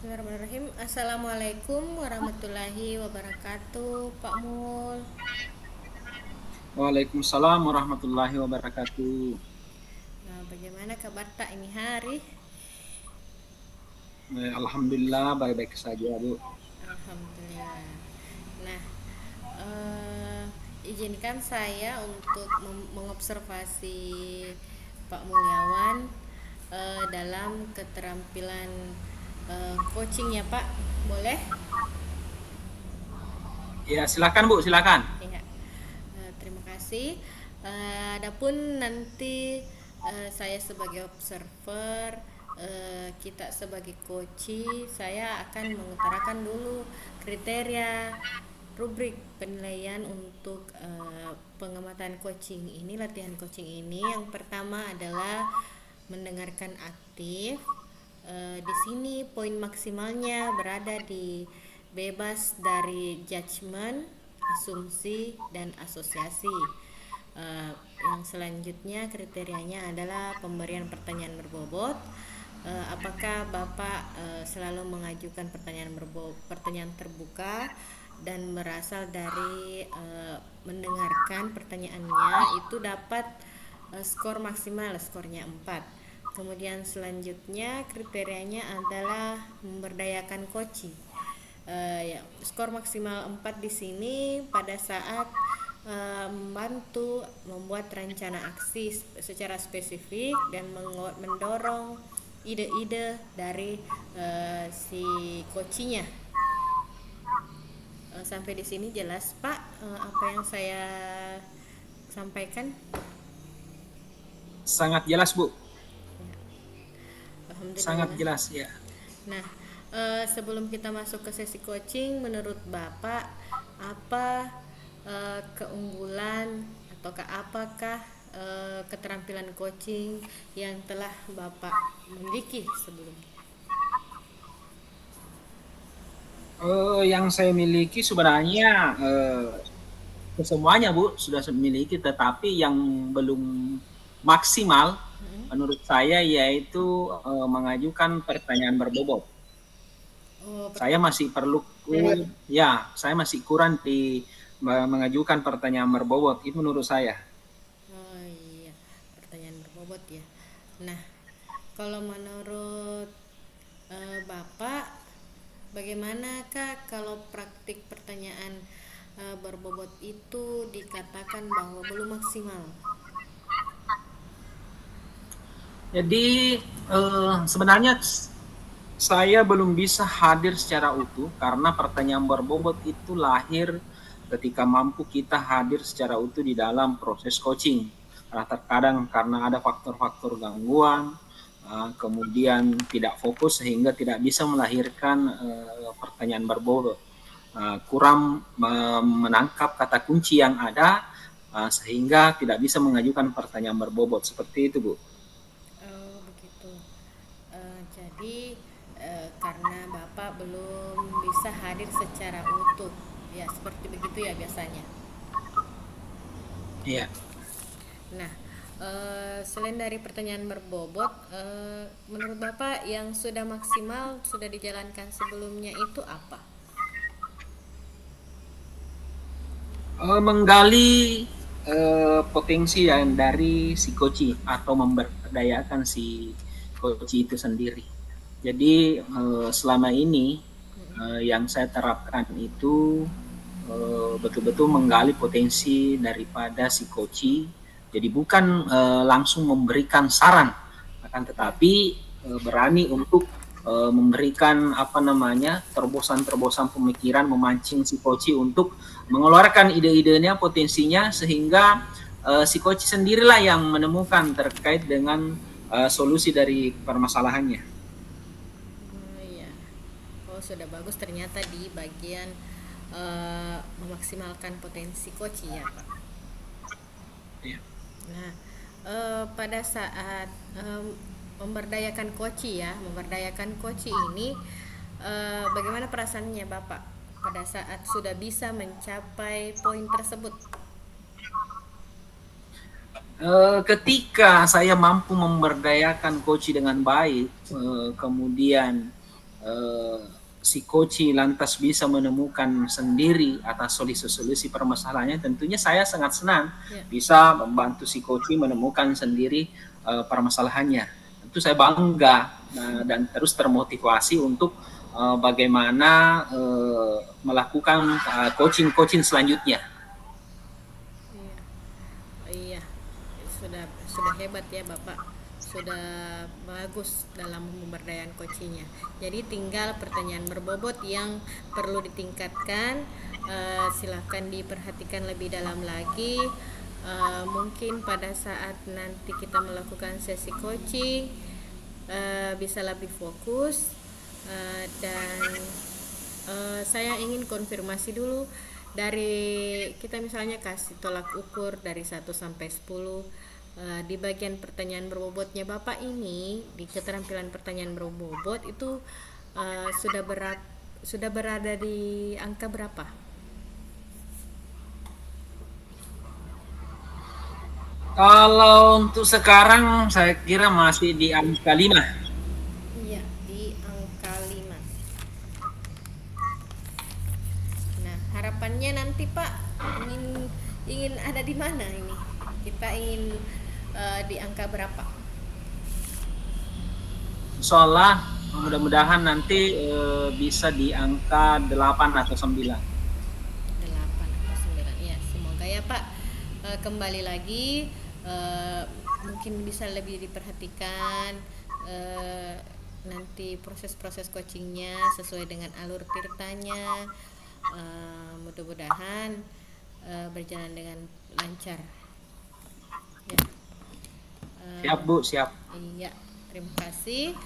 Bismillahirrahmanirrahim. Assalamualaikum warahmatullahi wabarakatuh, Pak Mul. Waalaikumsalam warahmatullahi wabarakatuh. Nah, bagaimana kabar tak ini hari? Alhamdulillah baik-baik saja, Bu. Alhamdulillah. Nah, eh, izinkan saya untuk mengobservasi Pak Mulyawan dalam keterampilan coaching ya Pak. Boleh? Ya, silakan Bu, silakan. Ya. Terima kasih. Adapun nanti saya sebagai observer, kita sebagai coach, saya akan mengutarakan dulu kriteria rubrik penilaian untuk pengamatan coaching ini, latihan coaching ini. Yang pertama adalah mendengarkan aktif. Di sini poin maksimalnya berada di bebas dari judgement, asumsi, dan asosiasi. Yang selanjutnya kriterianya adalah pemberian pertanyaan berbobot. Apakah Bapak selalu mengajukan pertanyaan terbuka dan berasal dari mendengarkan pertanyaannya itu dapat skor maksimal, skornya 4. Kemudian selanjutnya kriterianya adalah memberdayakan coaching. Ya, skor maksimal 4 di sini pada saat membantu membuat rencana aksi secara spesifik dan mendorong ide-ide dari si coachingnya. Sampai di sini jelas Pak, apa yang saya sampaikan? Sangat jelas, Bu. Ya, Sangat Alhamdulillah. jelas ya. Nah, sebelum kita masuk ke sesi coaching, menurut Bapak apa keunggulan ataukah apakah keterampilan coaching yang telah Bapak miliki sebelumnya? Yang saya miliki sebenarnya kesemuanya, Bu, sudah saya miliki, tetapi yang belum maksimal menurut saya yaitu mengajukan pertanyaan berbobot. Oh, Saya masih perlu ya, saya masih kurang di mengajukan pertanyaan berbobot itu menurut saya. oh iya, pertanyaan berbobot ya. Nah, kalau menurut Bapak, bagaimanakah kalau praktik pertanyaan berbobot itu dikatakan bahwa belum maksimal? Jadi sebenarnya saya belum bisa hadir secara utuh karena pertanyaan berbobot itu lahir ketika mampu kita hadir secara utuh di dalam proses coaching. Karena terkadang karena ada faktor-faktor gangguan, kemudian tidak fokus sehingga tidak bisa melahirkan pertanyaan berbobot. Kurang menangkap kata kunci yang ada sehingga tidak bisa mengajukan pertanyaan berbobot. Seperti itu, Bu. Oh, begitu. Jadi karena Bapak belum bisa hadir secara utuh, ya seperti begitu ya biasanya. Iya. Nah, selain dari pertanyaan berbobot, menurut Bapak yang sudah maksimal sudah dijalankan sebelumnya itu apa? Menggali potensi yang dari si koci atau memberdayakan si koci itu sendiri. Jadi selama ini yang saya terapkan itu betul-betul menggali potensi daripada si koci. Jadi bukan langsung memberikan saran, akan Ya. tetapi berani untuk memberikan apa namanya terobosan-terobosan pemikiran, memancing si koci untuk mengeluarkan ide-idenya, potensinya, sehingga si coach sendirilah yang menemukan terkait dengan solusi dari permasalahannya. Oh iya. Oh, sudah bagus ternyata di bagian memaksimalkan potensi coach ya, Pak. Ya. Nah, pada saat memberdayakan koci ya, memberdayakan koci ini, bagaimana perasaannya Bapak pada saat sudah bisa mencapai poin tersebut? Ketika saya mampu memberdayakan coach dengan baik, kemudian si coach lantas bisa menemukan sendiri atas solusi-solusi permasalahannya, tentunya saya sangat senang bisa membantu si coach menemukan sendiri permasalahannya. Tentu saya bangga dan terus termotivasi untuk bagaimana melakukan coaching selanjutnya. Iya, sudah hebat ya Bapak, sudah bagus dalam pemberdayaan coachingnya. Jadi tinggal pertanyaan berbobot yang perlu ditingkatkan. Silahkan diperhatikan lebih dalam lagi. Mungkin pada saat nanti kita melakukan sesi coaching bisa lebih fokus. Dan saya ingin konfirmasi dulu, dari kita misalnya kasih tolak ukur dari 1 sampai 10, di bagian pertanyaan berbobotnya Bapak ini, di keterampilan pertanyaan berbobot itu sudah berada di angka berapa? Kalau untuk sekarang saya kira masih di angka 5. Iya, di angka 5. Nah, harapannya nanti Pak ingin ada di mana ini? Kita ingin di angka berapa? Insyaallah mudah-mudahan nanti bisa di angka 8 atau 9. 8 atau 9. Ya, semoga ya Pak. Kembali lagi, mungkin bisa lebih diperhatikan nanti proses-proses coachingnya sesuai dengan alur tirtanya. Mudah-mudahan berjalan dengan lancar ya. Siap Bu, siap. Iya, terima kasih.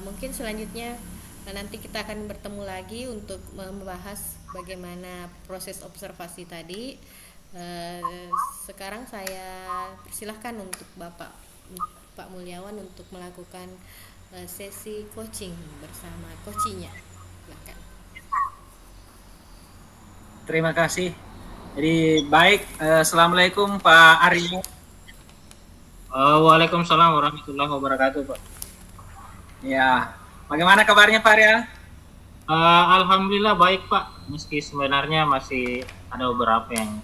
Mungkin selanjutnya nanti kita akan bertemu lagi untuk membahas bagaimana proses observasi tadi. Sekarang saya persilahkan untuk Pak Mulyawan untuk melakukan sesi coaching bersama coachingnya. Silakan. Terima kasih. Jadi baik, Assalamualaikum Pak Aryo. Waalaikumsalam warahmatullahi wabarakatuh, Pak. Ya, bagaimana kabarnya Pak Aryo? Alhamdulillah baik, Pak. Meski sebenarnya masih ada beberapa yang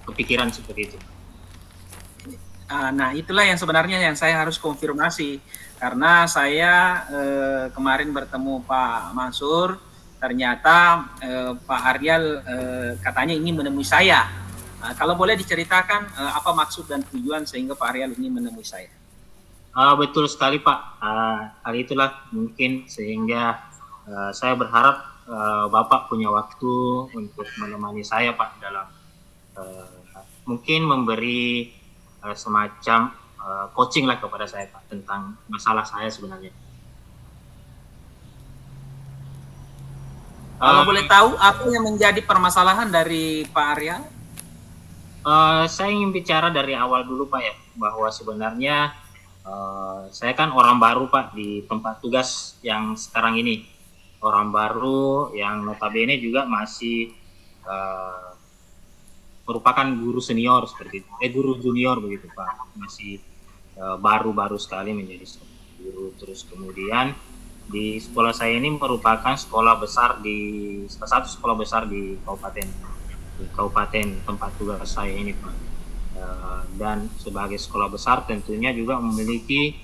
kepikiran seperti itu. Nah, itulah yang sebenarnya yang saya harus konfirmasi, karena saya kemarin bertemu Pak Mansur, ternyata Pak Aryal katanya ingin menemui saya. Kalau boleh diceritakan apa maksud dan tujuan sehingga Pak Aryal ingin menemui saya? Betul sekali, Pak. Hal itulah mungkin sehingga saya berharap Bapak punya waktu untuk menemani saya, Pak, dalam mungkin memberi semacam coaching lah kepada saya, Pak, tentang masalah saya sebenarnya. Kalau boleh tahu apa yang menjadi permasalahan dari Pak Aryal? Saya ingin bicara dari awal dulu, Pak, ya, bahwa sebenarnya saya kan orang baru, Pak, di tempat tugas yang sekarang ini. Orang baru yang notabene juga masih merupakan guru senior seperti itu, guru junior begitu, Pak, masih baru-baru sekali menjadi guru. Terus kemudian di sekolah saya ini merupakan salah satu sekolah besar di kabupaten tempat tugas saya ini, Pak. Dan sebagai sekolah besar tentunya juga memiliki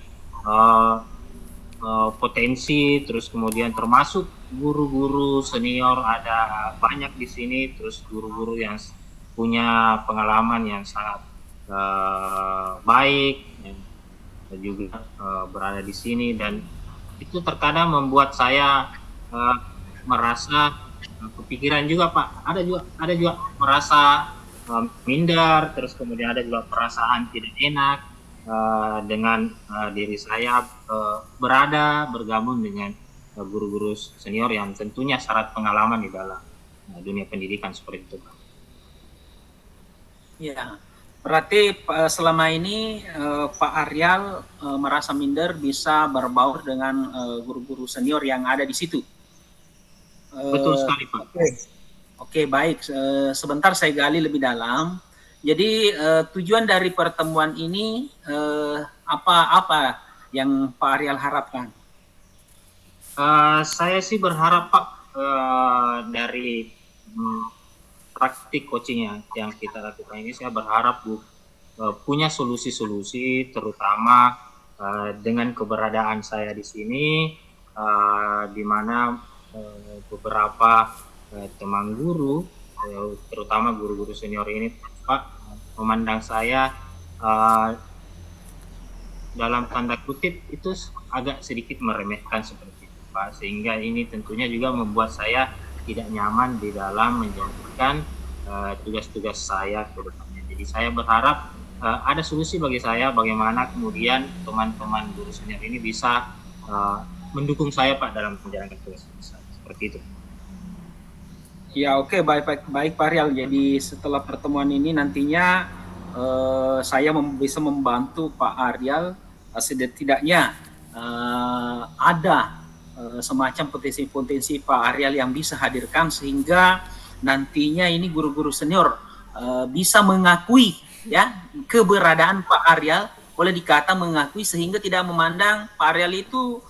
potensi, terus kemudian termasuk guru-guru senior ada banyak di sini, terus guru-guru yang punya pengalaman yang sangat baik dan juga berada di sini, dan itu terkadang membuat saya merasa kepikiran juga, Pak. Ada juga merasa minder, terus kemudian ada juga perasaan tidak enak dengan diri saya bergabung dengan guru-guru senior yang tentunya syarat pengalaman di dalam dunia pendidikan seperti itu, Pak. Ya, berarti selama ini Pak Aryal merasa minder bisa berbaur dengan guru-guru senior yang ada di situ. Betul sekali, Pak. Oke, baik. Sebentar saya gali lebih dalam. Jadi tujuan dari pertemuan ini apa yang Pak Aryal harapkan? Saya sih berharap Pak, dari praktik coaching yang kita lakukan ini, saya berharap punya solusi-solusi, terutama dengan keberadaan saya di sini, di mana beberapa teman guru, terutama guru-guru senior ini Pak, memandang saya dalam tanda kutip itu agak sedikit meremehkan seperti itu Pak, sehingga ini tentunya juga membuat saya tidak nyaman di dalam menjalankan tugas-tugas saya ke depannya. Jadi saya berharap ada solusi bagi saya bagaimana kemudian teman-teman guru senior ini bisa mendukung saya Pak dalam menjalankan tugas saya. Seperti itu. Ya, oke, baik Pak Rial. Jadi setelah pertemuan ini nantinya saya bisa membantu Pak Arial, setidaknya ada semacam potensi-potensi Pak Arial yang bisa hadirkan, sehingga nantinya ini guru-guru senior bisa mengakui ya keberadaan Pak Arial, boleh dikata mengakui, sehingga tidak memandang Pak Arial itu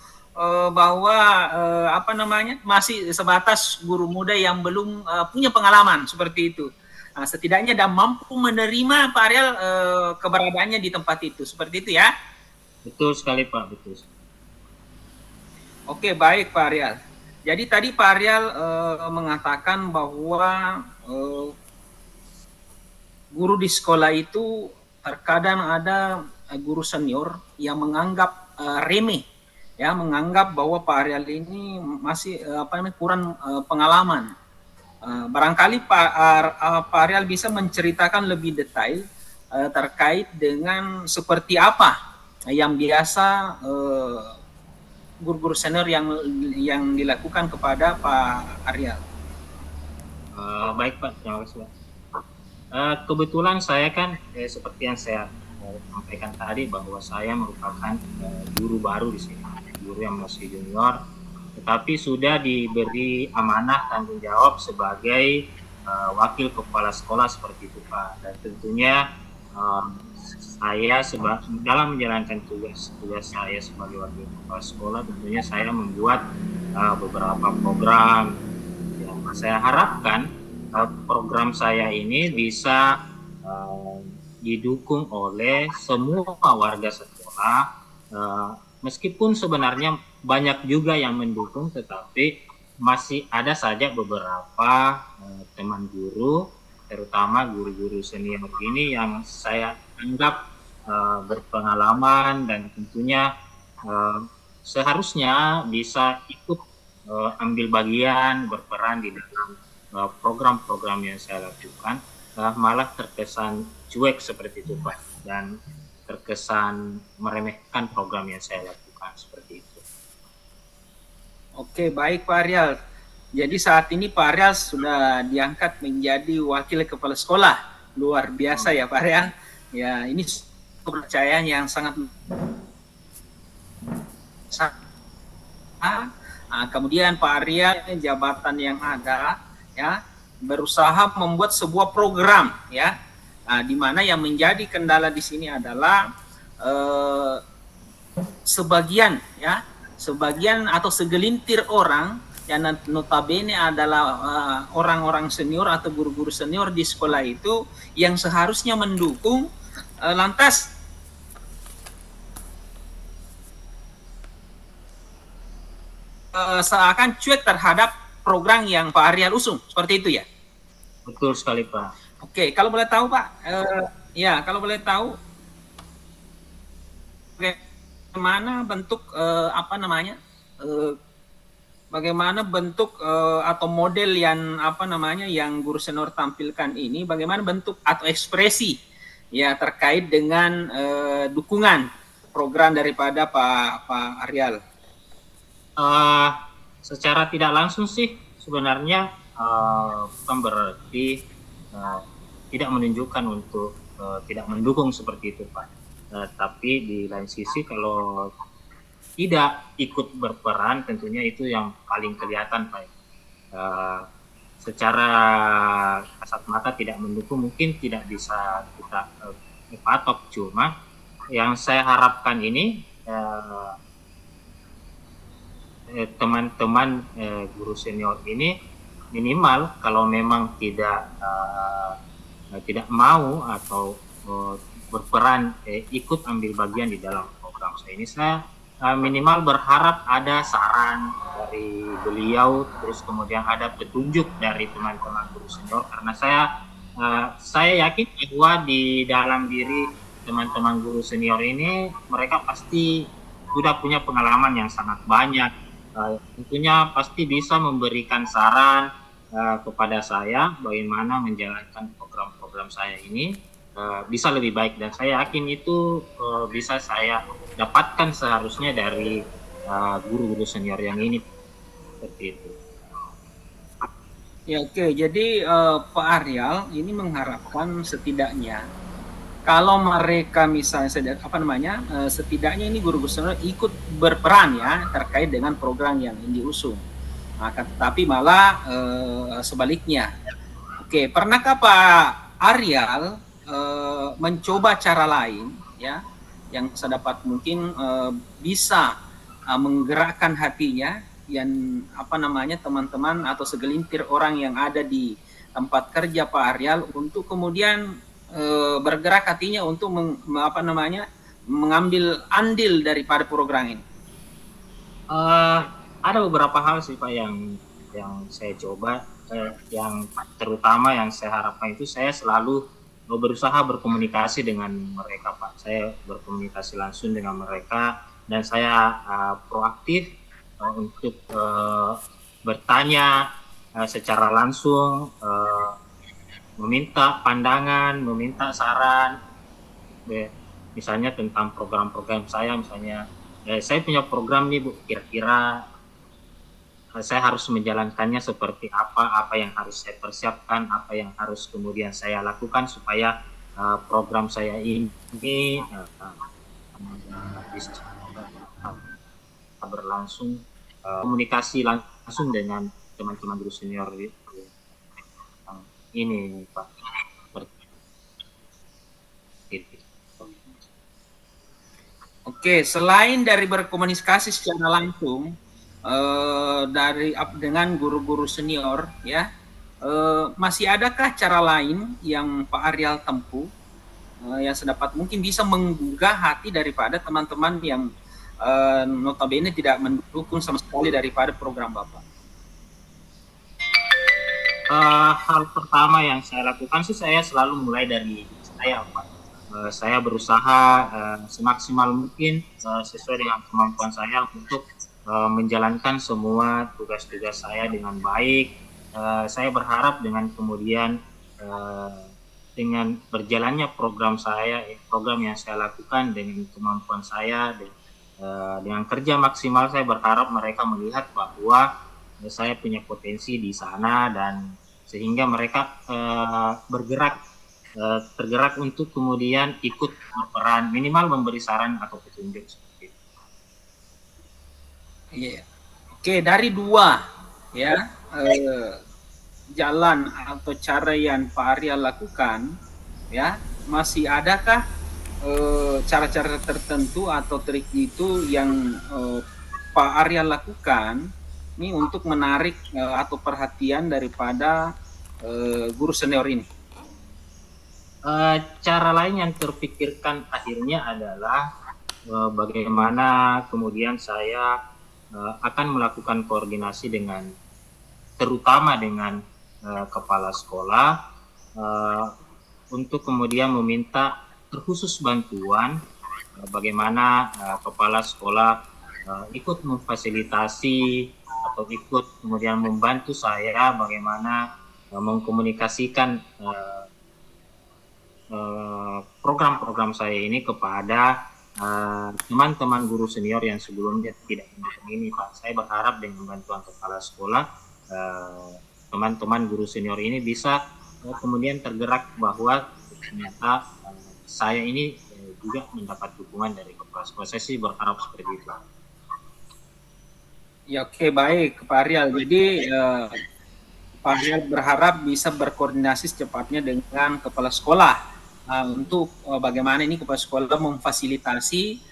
bahwa apa namanya, masih sebatas guru muda yang belum punya pengalaman seperti itu. Nah, setidaknya dan mampu menerima Pak Ariel keberadaannya di tempat itu, seperti itu ya. Betul sekali Pak, betul. Oke, baik Pak Ariel. Jadi tadi Pak Ariel mengatakan bahwa guru di sekolah itu terkadang ada guru senior yang menganggap remeh, ya, menganggap bahwa Pak Ariel ini masih kurang pengalaman. Barangkali Pak Ariel bisa menceritakan lebih detail terkait dengan seperti apa yang biasa guru-guru senior yang dilakukan kepada Pak Ariel. Baik Pak, terima kasih Pak. Kebetulan saya kan seperti yang saya sampaikan tadi, bahwa saya merupakan guru baru di sini, guru yang masih junior, tetapi sudah diberi amanah tanggung jawab sebagai wakil kepala sekolah seperti itu Pak. Dan tentunya saya dalam menjalankan tugas saya sebagai wakil kepala sekolah, tentunya saya membuat beberapa program yang saya harapkan program saya ini bisa didukung oleh semua warga sekolah, meskipun sebenarnya banyak juga yang mendukung, tetapi masih ada saja beberapa teman guru, terutama guru-guru senior ini yang saya anggap berpengalaman dan tentunya seharusnya bisa ikut ambil bagian, berperan di dalam program-program yang saya lakukan, malah terkesan cuek seperti itu Pak, dan terkesan meremehkan program yang saya lakukan seperti itu. Oke, baik Pak Ariel. Jadi saat ini Pak Ariel sudah diangkat menjadi wakil kepala sekolah. Luar biasa ya Pak Ariel. Ya, ini kepercayaan yang sangat kemudian Pak Ariel jabatan yang ada ya berusaha membuat sebuah program ya, di mana yang menjadi kendala di sini adalah sebagian atau segelintir orang yang notabene adalah orang-orang senior atau guru-guru senior di sekolah itu yang seharusnya mendukung, lantas seakan cuek terhadap program yang Pak Ariel usung, seperti itu ya? Betul sekali Pak. Oke, kalau boleh tahu Pak, kalau boleh tahu bagaimana bentuk bagaimana bentuk atau model yang yang guru senior tampilkan ini, bagaimana bentuk atau ekspresi ya terkait dengan dukungan program daripada Pak Ariel? Secara tidak langsung sih sebenarnya bukan berarti tidak menunjukkan untuk tidak mendukung seperti itu Pak. Tapi di lain sisi kalau tidak ikut berperan, tentunya itu yang paling kelihatan Pak. Secara kasat mata tidak mendukung mungkin tidak bisa kita patok, cuma yang saya harapkan ini teman-teman guru senior ini minimal kalau memang tidak mau atau berperan ikut ambil bagian di dalam program saya ini, saya minimal berharap ada saran dari beliau, terus kemudian ada petunjuk dari teman-teman guru senior, karena saya yakin bahwa di dalam diri teman-teman guru senior ini mereka pasti sudah punya pengalaman yang sangat banyak, tentunya pasti bisa memberikan saran kepada saya bagaimana menjalankan program-program saya ini bisa lebih baik, dan saya yakin itu bisa saya dapatkan seharusnya dari guru-guru senior yang ini, seperti itu. Ya oke, jadi Pak Aryal ini mengharapkan setidaknya kalau mereka misalnya setidaknya ini guru-guru senior ikut berperan ya terkait dengan program yang diusung. Tapi malah sebaliknya. Oke, pernahkah Pak Aryal mencoba cara lain ya yang sedapat mungkin bisa menggerakkan hatinya yang teman-teman atau segelintir orang yang ada di tempat kerja Pak Aryal untuk kemudian bergerak hatinya untuk mengambil andil daripada program ini? Ada beberapa hal sih Pak yang saya coba, yang terutama yang saya harapkan itu saya selalu berusaha berkomunikasi dengan mereka Pak. Saya berkomunikasi langsung dengan mereka dan saya proaktif untuk bertanya secara langsung, meminta pandangan, meminta saran, misalnya tentang program-program saya, misalnya saya punya program nih Bu, kira-kira saya harus menjalankannya seperti apa yang harus saya persiapkan, apa yang harus kemudian saya lakukan supaya program saya ini bisa berlangsung, komunikasi langsung dengan teman-teman guru senior ini Pak. Oke, selain dari berkomunikasi secara langsung dengan guru-guru senior ya, masih adakah cara lain yang Pak Aryal tempuh yang sedapat mungkin bisa menggugah hati daripada teman-teman yang notabene tidak mendukung sama sekali daripada program Bapak? Hal pertama yang saya lakukan sih, saya selalu mulai dari saya Pak. Saya berusaha semaksimal mungkin sesuai dengan kemampuan saya untuk menjalankan semua tugas-tugas saya dengan baik. Saya berharap dengan kemudian dengan berjalannya program yang saya lakukan dengan kemampuan saya, dengan kerja maksimal, saya berharap mereka melihat bahwa saya punya potensi di sana, dan sehingga mereka tergerak untuk kemudian ikut berperan, minimal memberi saran atau petunjuk seperti itu. Iya. Oke, dari dua ya jalan atau cara yang Pak Aryal lakukan ya, masih adakah cara-cara tertentu atau trik itu yang Pak Aryal lakukan ini untuk menarik atau perhatian daripada guru senior ini? Cara lain yang terpikirkan akhirnya adalah bagaimana kemudian saya akan melakukan koordinasi terutama dengan kepala sekolah untuk kemudian meminta terkhusus bantuan bagaimana kepala sekolah ikut memfasilitasi atau ikut kemudian membantu saya bagaimana mengkomunikasikan program-program saya ini kepada teman-teman guru senior yang sebelumnya tidak mendukung ini Pak. Saya berharap dengan bantuan kepala sekolah teman-teman guru senior ini bisa kemudian tergerak bahwa ternyata saya ini juga mendapat dukungan dari kepala sekolah. Saya sih berharap seperti itu. Ya oke, baik Pak Aryal. Jadi Pak Aryal berharap bisa berkoordinasi secepatnya dengan kepala sekolah untuk bagaimana ini kepala sekolah memfasilitasi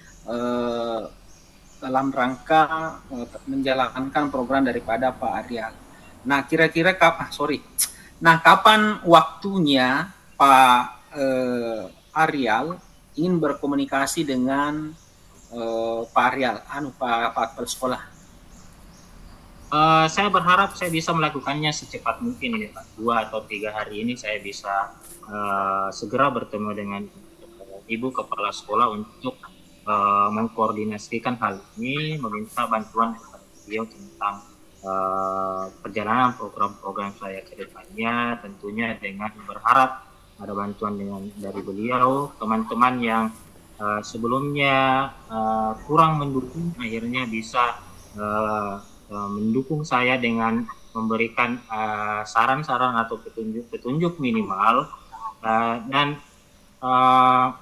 dalam rangka menjalankan program daripada Pak Arial. Nah, kira-kira kapan waktunya Pak Arial ingin berkomunikasi dengan Pak Arial, Pak Kepala Sekolah? Saya berharap saya bisa melakukannya secepat mungkin ini Pak. 2 atau 3 hari ini saya bisa segera bertemu dengan Ibu Kepala Sekolah untuk mengkoordinasikan hal ini, meminta bantuan kepada beliau tentang perjalanan program-program saya ke depannya, tentunya dengan berharap ada bantuan dari beliau, teman-teman yang sebelumnya kurang mendukung akhirnya bisa mendukung saya dengan memberikan saran-saran atau petunjuk minimal, dan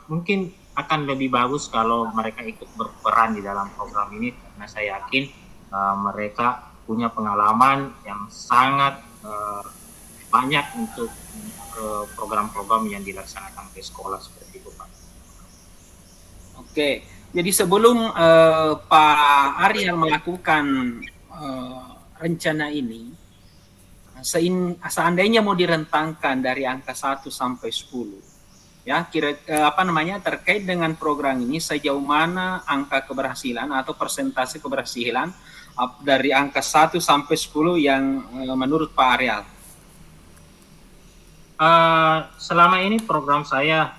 mungkin akan lebih bagus kalau mereka ikut berperan di dalam program ini, karena saya yakin mereka punya pengalaman yang sangat banyak untuk program-program yang dilaksanakan di sekolah seperti itu Pak. Oke, jadi sebelum Pak Ariel melakukan rencana ini, seandainya mau direntangkan dari angka 1 sampai 10, ya terkait dengan program ini, sejauh mana angka keberhasilan atau persentase keberhasilan dari angka 1 sampai 10 yang menurut Pak Ariel? Selama ini program saya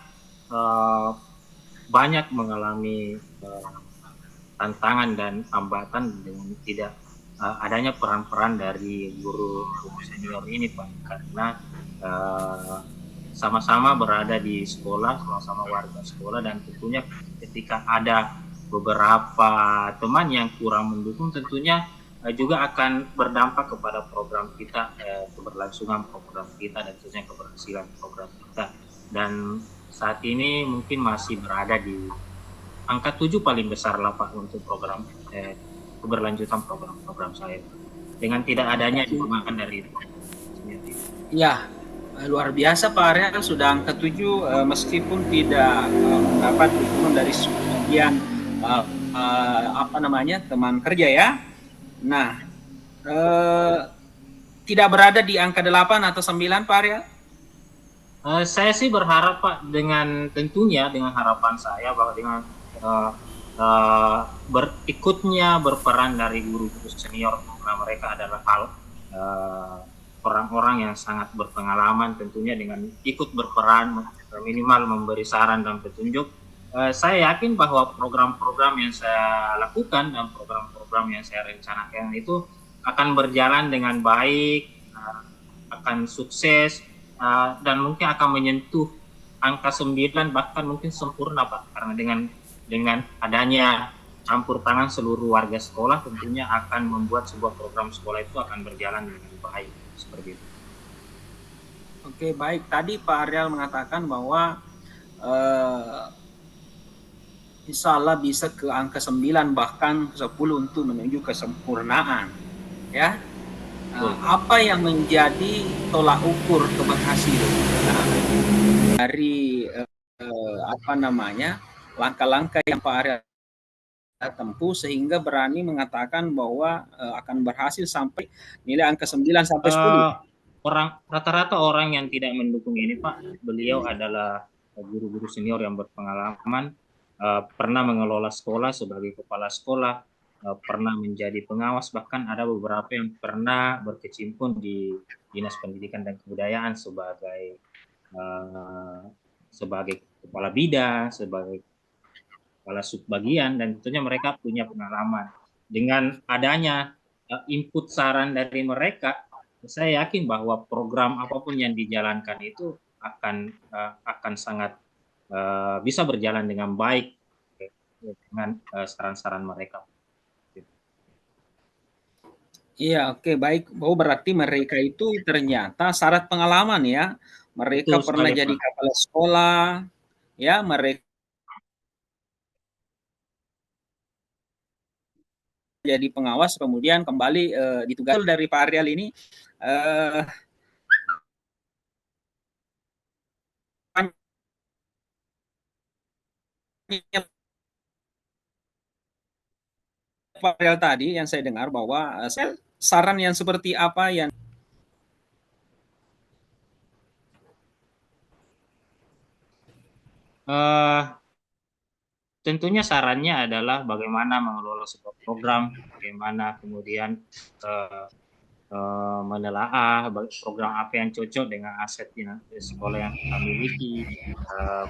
banyak mengalami tantangan dan hambatan dengan tidak adanya peran-peran dari guru senior ini Pak, karena sama-sama berada di sekolah, sama-sama warga sekolah, dan tentunya ketika ada beberapa teman yang kurang mendukung, tentunya juga akan berdampak kepada program kita, keberlangsungan program kita, dan tentunya keberhasilan program kita. Dan saat ini mungkin masih berada di angka 7 paling besar lah Pak untuk program keberlanjutan program-program saya, dengan tidak adanya dukungan dari itu. Ya, luar biasa Pak Ariel, sudah angka 7 meskipun tidak mendapat dukungan dari sebagian teman kerja ya. Nah, tidak berada di angka 8 atau 9 Pak Ariel? Saya sih berharap Pak, tentunya dengan harapan saya bahwa dengan ikutnya berperan dari guru-guru senior, karena mereka adalah orang-orang yang sangat berpengalaman, tentunya dengan ikut berperan minimal memberi saran dan petunjuk, saya yakin bahwa program-program yang saya lakukan dan program-program yang saya rencanakan itu akan berjalan dengan baik, akan sukses, dan mungkin akan menyentuh angka 9, bahkan mungkin sempurna Pak, karena dengan adanya campur tangan seluruh warga sekolah, tentunya akan membuat sebuah program sekolah itu akan berjalan dengan baik, seperti itu. Oke, baik. Tadi Pak Ariel mengatakan bahwa insya Allah bisa ke angka 9 bahkan 10 untuk menuju kesempurnaan, ya. Apa yang menjadi tolak ukur keberhasilan dari langkah-langkah yang Pak Ariel tempuh sehingga berani mengatakan bahwa akan berhasil sampai nilai angka 9 sampai 10? Rata-rata orang yang tidak mendukung ini Pak, beliau adalah guru-guru senior yang berpengalaman, pernah mengelola sekolah sebagai kepala sekolah, pernah menjadi pengawas, bahkan ada beberapa yang pernah berkecimpung di Dinas Pendidikan dan Kebudayaan sebagai kepala bidang, sebagai kepala subbagian, dan tentunya mereka punya pengalaman. Dengan adanya input saran dari mereka, saya yakin bahwa program apapun yang dijalankan itu akan sangat bisa berjalan dengan baik dengan saran-saran mereka. Iya, oke, baik. Oh, berarti mereka itu ternyata syarat pengalaman ya. Mereka Betul pernah sekali, jadi Pak. kepala sekolah, ya, mereka jadi pengawas, kemudian kembali ditugaskan dari Pak Ariel ini Pak Ariel tadi yang saya dengar bahwa saran yang seperti apa yang Eh, Tentunya sarannya adalah bagaimana mengelola sebuah program, bagaimana kemudian eh, menelaah program apa yang cocok dengan aset yang sekolah yang kita miliki,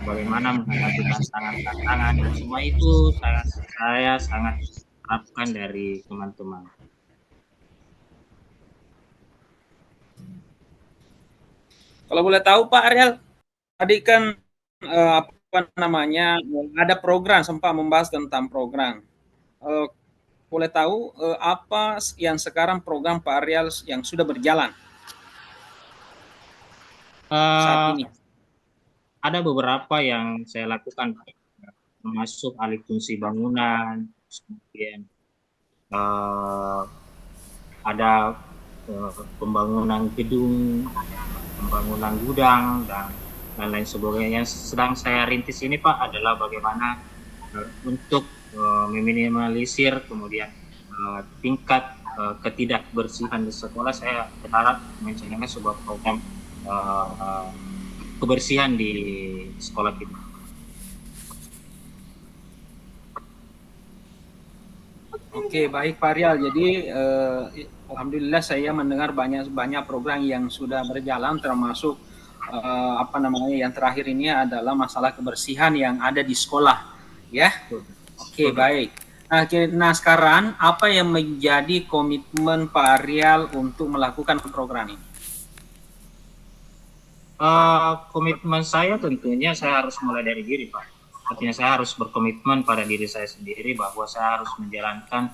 bagaimana menghadapi tantangan-tantangan, dan semua itu saya sangat harapkan dari teman-teman. kalau boleh tahu Pak Ariel tadi kan apa namanya ada program sempat membahas tentang program. Eh, Boleh tahu apa yang sekarang program Pak Ariel yang sudah berjalan saat Eh, ini? ada beberapa yang saya lakukan, termasuk alih fungsi bangunan, kemudian eh, ada pembangunan gedung, pembangunan gudang, dan lain-lain sebagainya. Yang sedang saya rintis ini Pak adalah bagaimana untuk meminimalisir kemudian tingkat ketidakbersihan di sekolah. Saya berharap mencanangkan sebuah program kebersihan di sekolah kita. Oke, baik Pak Ariel. Jadi alhamdulillah saya mendengar banyak program yang sudah berjalan, termasuk apa namanya yang terakhir ini adalah masalah kebersihan yang ada di sekolah, ya. Oke, baik. Nah, sekarang apa yang menjadi komitmen Pak Ariel untuk melakukan program ini? Komitmen saya tentunya saya harus mulai dari diri Pak. Artinya saya harus berkomitmen pada diri saya sendiri bahwa saya harus menjalankan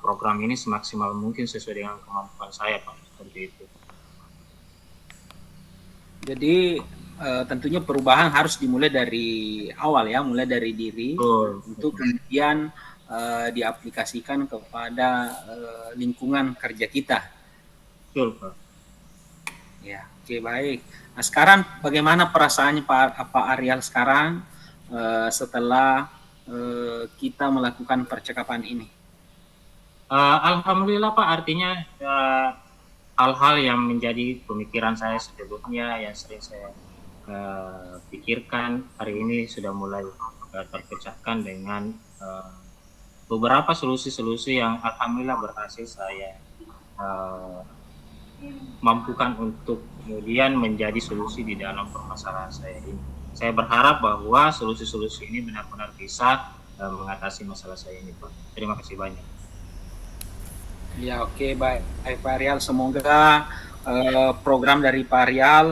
program ini semaksimal mungkin sesuai dengan kemampuan saya Pak. Seperti itu. Jadi tentunya perubahan harus dimulai dari awal ya, mulai dari diri untuk kemudian diaplikasikan kepada lingkungan kerja kita. Betul Pak. Ya, oke baik. Nah sekarang bagaimana perasaannya Pak Ariel sekarang setelah kita melakukan percakapan ini? Alhamdulillah Pak, artinya hal-hal yang menjadi pemikiran saya sebelumnya yang sering saya pikirkan hari ini sudah mulai terpecahkan dengan beberapa solusi-solusi yang alhamdulillah berhasil saya mampukan untuk kemudian menjadi solusi di dalam permasalahan saya ini. Saya berharap bahwa solusi-solusi ini benar-benar bisa mengatasi masalah saya ini Pak. Terima kasih banyak. Ya oke baik Pak Ariel, semoga program dari Pak Ariel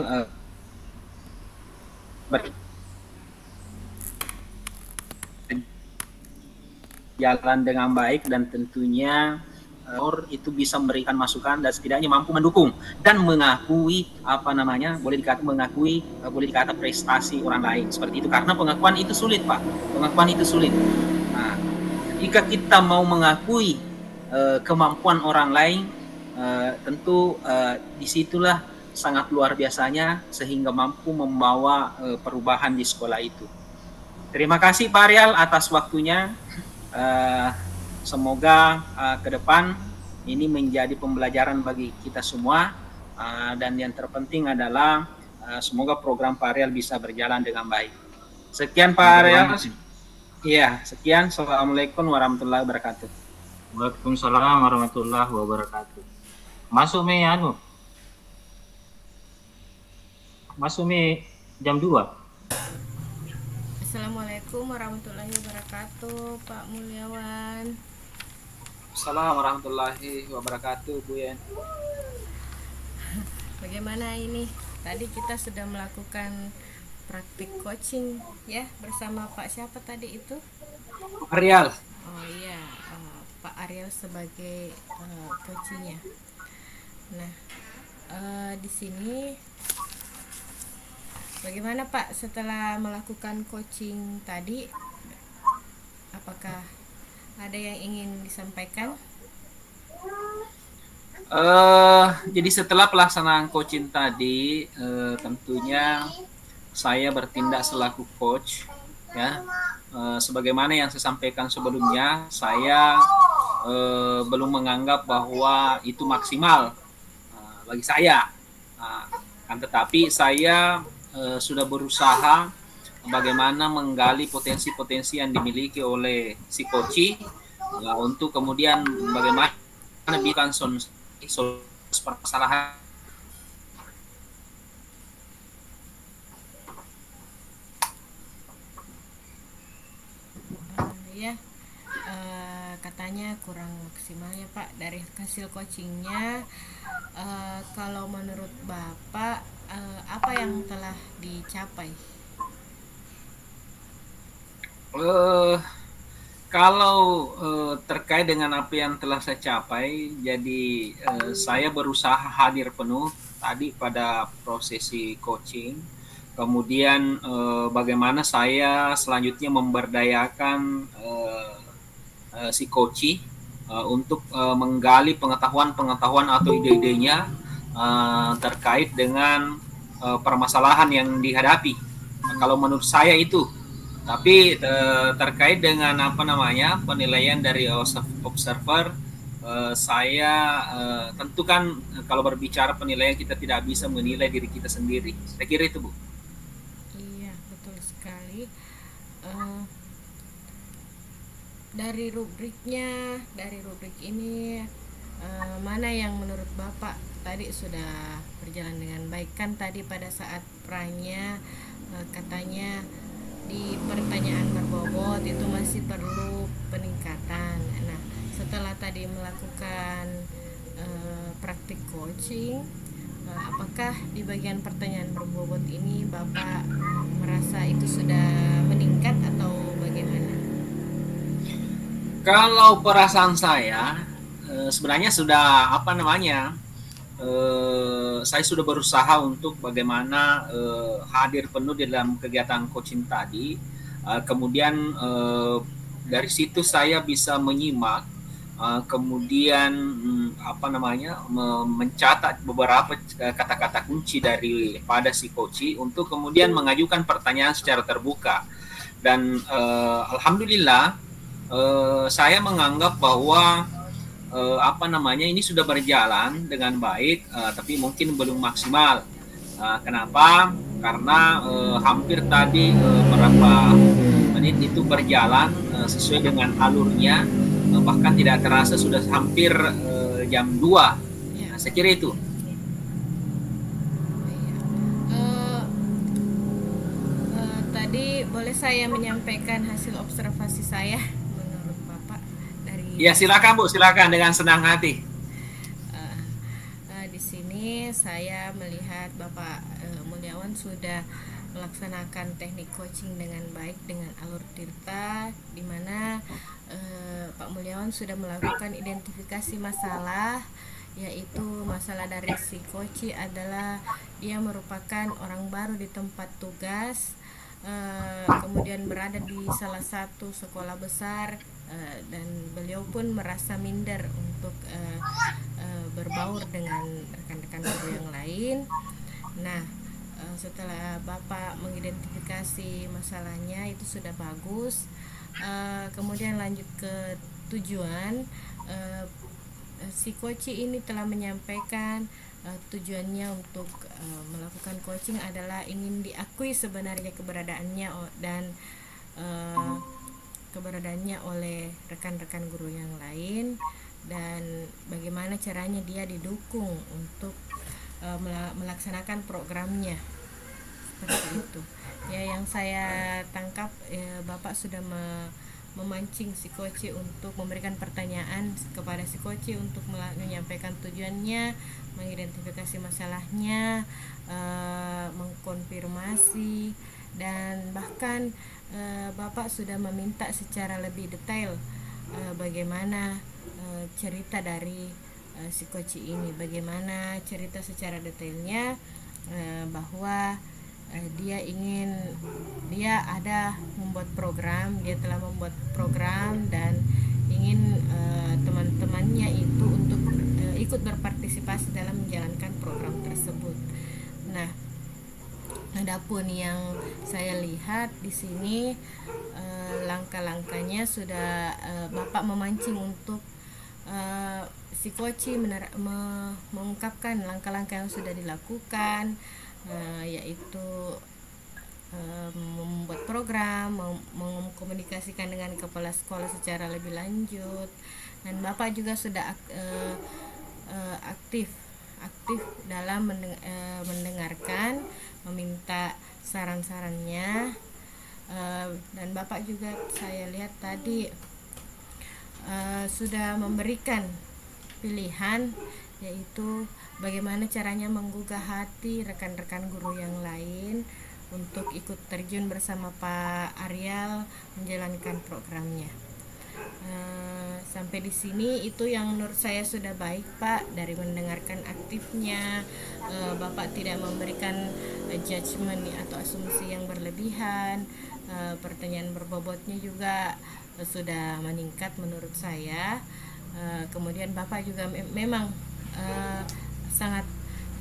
berjalan dengan baik dan tentunya itu bisa memberikan masukan dan setidaknya mampu mendukung dan mengakui apa namanya boleh dikata prestasi orang lain seperti itu, karena pengakuan itu sulit Pak, pengakuan itu sulit. Nah, jika kita mau mengakui kemampuan orang lain tentu disitulah sangat luar biasanya sehingga mampu membawa perubahan di sekolah itu. Terima kasih Pak Ariel atas waktunya. Semoga ke depan ini menjadi pembelajaran bagi kita semua dan yang terpenting adalah semoga program Pak Ariel bisa berjalan dengan baik. Sekian Pak Ariel. Iya, sekian. Assalamualaikum warahmatullahi wabarakatuh. Waalaikumsalam warahmatullahi wabarakatuh. Masuk jam 2. Assalamualaikum warahmatullahi wabarakatuh, Pak Mulyawan. Assalamualaikum warahmatullahi wabarakatuh, Bu Yen. Bagaimana ini? Tadi kita sudah melakukan praktik coaching ya bersama Pak siapa tadi itu? Ariel. Oh iya, Pak Ariel sebagai coachingnya. Nah, di sini bagaimana Pak setelah melakukan coaching tadi? Apakah ada yang ingin disampaikan? Jadi setelah pelaksanaan coaching tadi, tentunya saya bertindak selaku coach, ya. Sebagaimana yang saya sampaikan sebelumnya, saya belum menganggap bahwa itu maksimal bagi saya. Kan tetapi saya sudah berusaha bagaimana menggali potensi-potensi yang dimiliki oleh si Koci untuk kemudian bagaimana bikin solusi permasalahan. Ya, katanya kurang maksimal ya Pak dari hasil coachingnya. Kalau menurut Bapak, apa yang telah dicapai? Eh, Kalau terkait dengan apa yang telah saya capai, jadi saya berusaha hadir penuh tadi pada prosesi coaching. Kemudian bagaimana saya selanjutnya memberdayakan si coach untuk menggali pengetahuan-pengetahuan atau ide-idenya terkait dengan permasalahan yang dihadapi. Kalau menurut saya itu. Tapi terkait dengan apa namanya penilaian dari observer, saya tentu kan kalau berbicara penilaian kita tidak bisa menilai diri kita sendiri. Saya kira itu, Bu. Iya, betul sekali. Eh, dari rubrik ini, mana yang menurut Bapak tadi sudah berjalan dengan baik? Kan tadi pada saat pranya katanya di pertanyaan berbobot itu masih perlu peningkatan. Nah, setelah tadi melakukan praktik coaching, apakah di bagian pertanyaan berbobot ini Bapak merasa itu sudah meningkat atau bagaimana? Kalau perasaan saya sebenarnya sudah apa namanya saya sudah berusaha untuk bagaimana hadir penuh di dalam kegiatan coaching tadi. Kemudian dari situ saya bisa menyimak, kemudian apa namanya mencatat beberapa kata-kata kunci daripada si coach untuk kemudian mengajukan pertanyaan secara terbuka. Dan alhamdulillah saya menganggap bahwa apa namanya ini sudah berjalan dengan baik, tapi mungkin belum maksimal. Kenapa? Karena hampir tadi beberapa menit itu berjalan sesuai dengan alurnya, bahkan tidak terasa sudah hampir jam 2. Nah, saya kira itu. Tadi boleh saya menyampaikan hasil observasi saya menurut Bapak dari Ya silakan Bu, silakan dengan senang hati. di sini saya melihat Bapak Mulyawan sudah melaksanakan teknik coaching dengan baik dengan alur tirta, di mana Pak Mulyawan sudah melakukan identifikasi masalah, yaitu masalah dari si coach adalah dia merupakan orang baru di tempat tugas, kemudian berada di salah satu sekolah besar, dan beliau pun merasa minder untuk berbaur dengan rekan-rekan guru yang lain. Nah, setelah Bapak mengidentifikasi masalahnya itu sudah bagus, kemudian lanjut ke tujuan. Si coach ini telah menyampaikan tujuannya untuk melakukan coaching adalah ingin diakui sebenarnya keberadaannya dan keberadaannya oleh rekan-rekan guru yang lain, dan bagaimana caranya dia didukung untuk melaksanakan programnya seperti itu. Ya, yang saya tangkap Bapak sudah memancing si coach untuk memberikan pertanyaan kepada si coach untuk menyampaikan tujuannya, mengidentifikasi masalahnya, mengkonfirmasi, dan bahkan Bapak sudah meminta secara lebih detail bagaimana cerita dari si coach ini, bagaimana cerita secara detailnya, bahwa dia ada membuat program, dia telah membuat program dan ingin teman-temannya itu untuk ikut berpartisipasi dalam menjalankan program tersebut. Nah, adapun yang saya lihat di sini langkah-langkahnya sudah Bapak memancing untuk si coach mengungkapkan langkah-langkah yang sudah dilakukan, yaitu membuat program, mengkomunikasikan dengan kepala sekolah secara lebih lanjut, dan Bapak juga sudah aktif dalam mendengarkan, meminta saran-sarannya, dan Bapak juga saya lihat tadi sudah memberikan pilihan, yaitu bagaimana caranya menggugah hati rekan-rekan guru yang lain untuk ikut terjun bersama Pak Ariel menjalankan programnya. Sampai di sini itu yang menurut saya sudah baik, Pak. Dari mendengarkan aktifnya, Bapak tidak memberikan judgement atau asumsi yang berlebihan, pertanyaan berbobotnya juga sudah meningkat menurut saya. Kemudian Bapak juga memang sangat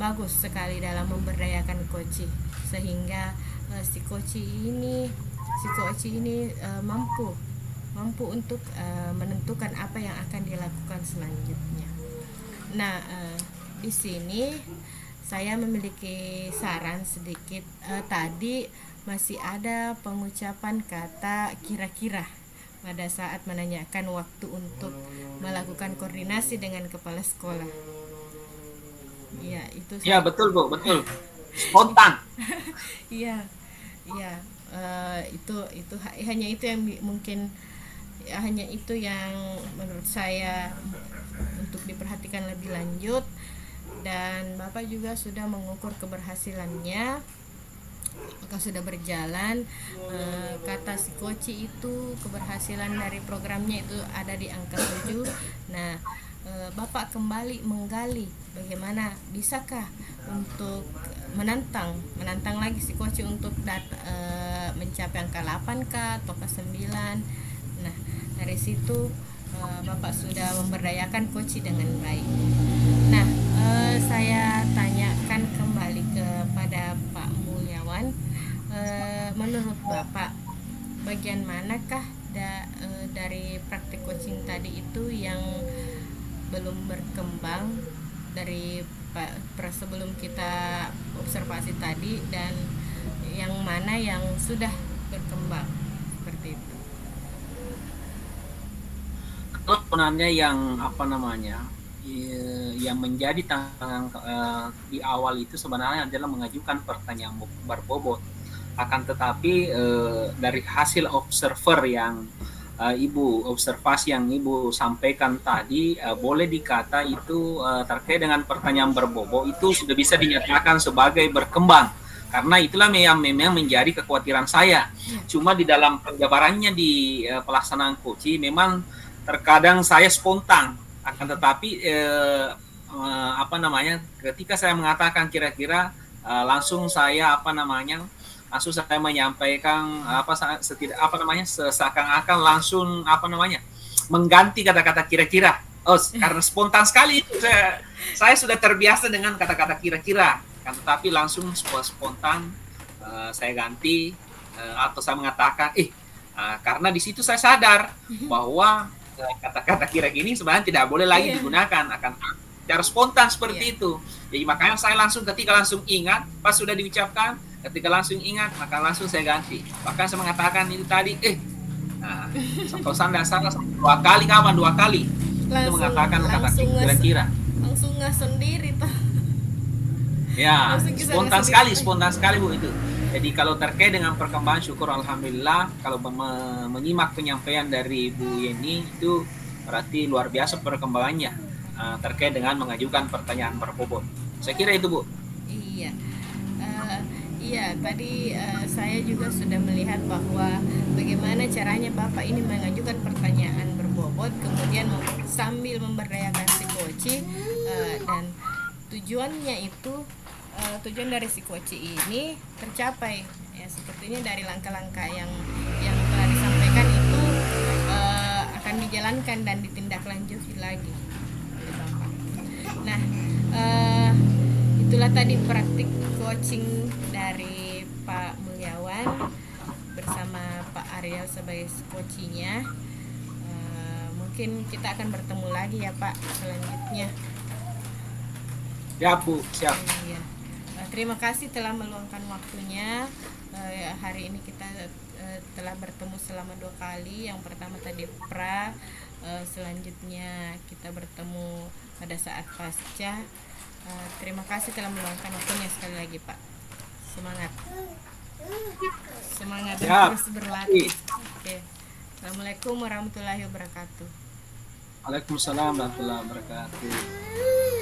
bagus sekali dalam memberdayakan coach, sehingga si coach ini mampu untuk menentukan apa yang akan dilakukan selanjutnya. Nah, di sini saya memiliki saran sedikit. Tadi masih ada pengucapan kata kira-kira pada saat menanyakan waktu untuk melakukan koordinasi dengan kepala sekolah. Ya, itu. Ya, betul Bu, betul. Spontan. Iya, iya. Itu hanya itu yang mungkin, hanya itu yang menurut saya untuk diperhatikan lebih lanjut, dan Bapak juga sudah mengukur keberhasilannya, apakah sudah berjalan. Kata si Koci itu keberhasilan dari programnya itu ada di angka 7. Nah, Bapak kembali menggali bagaimana bisakah untuk menantang lagi si Koci untuk mencapai angka 8 kah atau ke 9. Nah, dari situ Bapak sudah memberdayakan Koci dengan baik. Nah, saya tanyakan kembali kepada Pak Mulyawan, menurut Bapak bagian manakah dari praktik coaching tadi itu yang belum berkembang dari sebelum kita observasi tadi, dan yang mana yang sudah berkembang seperti itu? Sebenarnya yang yang menjadi tantangan di awal itu sebenarnya adalah mengajukan pertanyaan berbobot. Akan tetapi dari hasil observer yang observasi yang Ibu sampaikan tadi, boleh dikata itu terkait dengan pertanyaan berbobot itu sudah bisa dinyatakan sebagai berkembang, karena itulah yang memang menjadi kekhawatiran saya. Cuma di dalam penjabarannya di pelaksanaan coaching memang terkadang saya spontan, akan tetapi ketika saya mengatakan kira-kira langsung saya menyampaikan seakan-akan langsung mengganti kata-kata kira-kira. Karena spontan sekali itu saya sudah terbiasa dengan kata-kata kira-kira, kan, tetapi langsung spontan saya ganti, atau saya mengatakan karena di situ saya sadar bahwa kata-kata kira ini sebenarnya tidak boleh lagi digunakan, akan cara spontan seperti itu. Jadi makanya saya ketika langsung ingat pas sudah diucapkan, ketika langsung ingat maka langsung saya ganti. Bahkan saya mengatakan itu tadi kalau saya tidak salah 2 kali itu mengatakan kata kira-kira. Langsung nggak sendiri tuh. Ya, spontan sekali Bu itu. Jadi kalau terkait dengan perkembangan, syukur alhamdulillah. Kalau menyimak penyampaian dari Bu Yeni itu berarti luar biasa perkembangannya terkait dengan mengajukan pertanyaan berbobot. Saya kira itu Bu. Iya, tadi saya juga sudah melihat bahwa bagaimana caranya Bapak ini mengajukan pertanyaan berbobot, kemudian sambil memberdayakan si coach, dan tujuannya itu tujuan dari si coach ini tercapai. Ya, sepertinya dari langkah-langkah yang telah disampaikan itu akan dijalankan dan ditindaklanjuti lagi oleh Bapak. Nah, itulah tadi praktik coaching dari Pak Mulyawan bersama Pak Ariel sebagai coachnya. mungkin kita akan bertemu lagi ya Pak selanjutnya. Ya Bu, siap. Iya. Terima kasih telah meluangkan waktunya. Hari ini kita telah bertemu selama 2 kali. Yang pertama tadi selanjutnya kita bertemu pada saat pasca. Terima kasih telah meluangkan waktunya sekali lagi Pak. Semangat. Semangat dan Siap. terus berlatih. Oke. Assalamualaikum warahmatullahi wabarakatuh. Waalaikumsalam warahmatullahi wabarakatuh.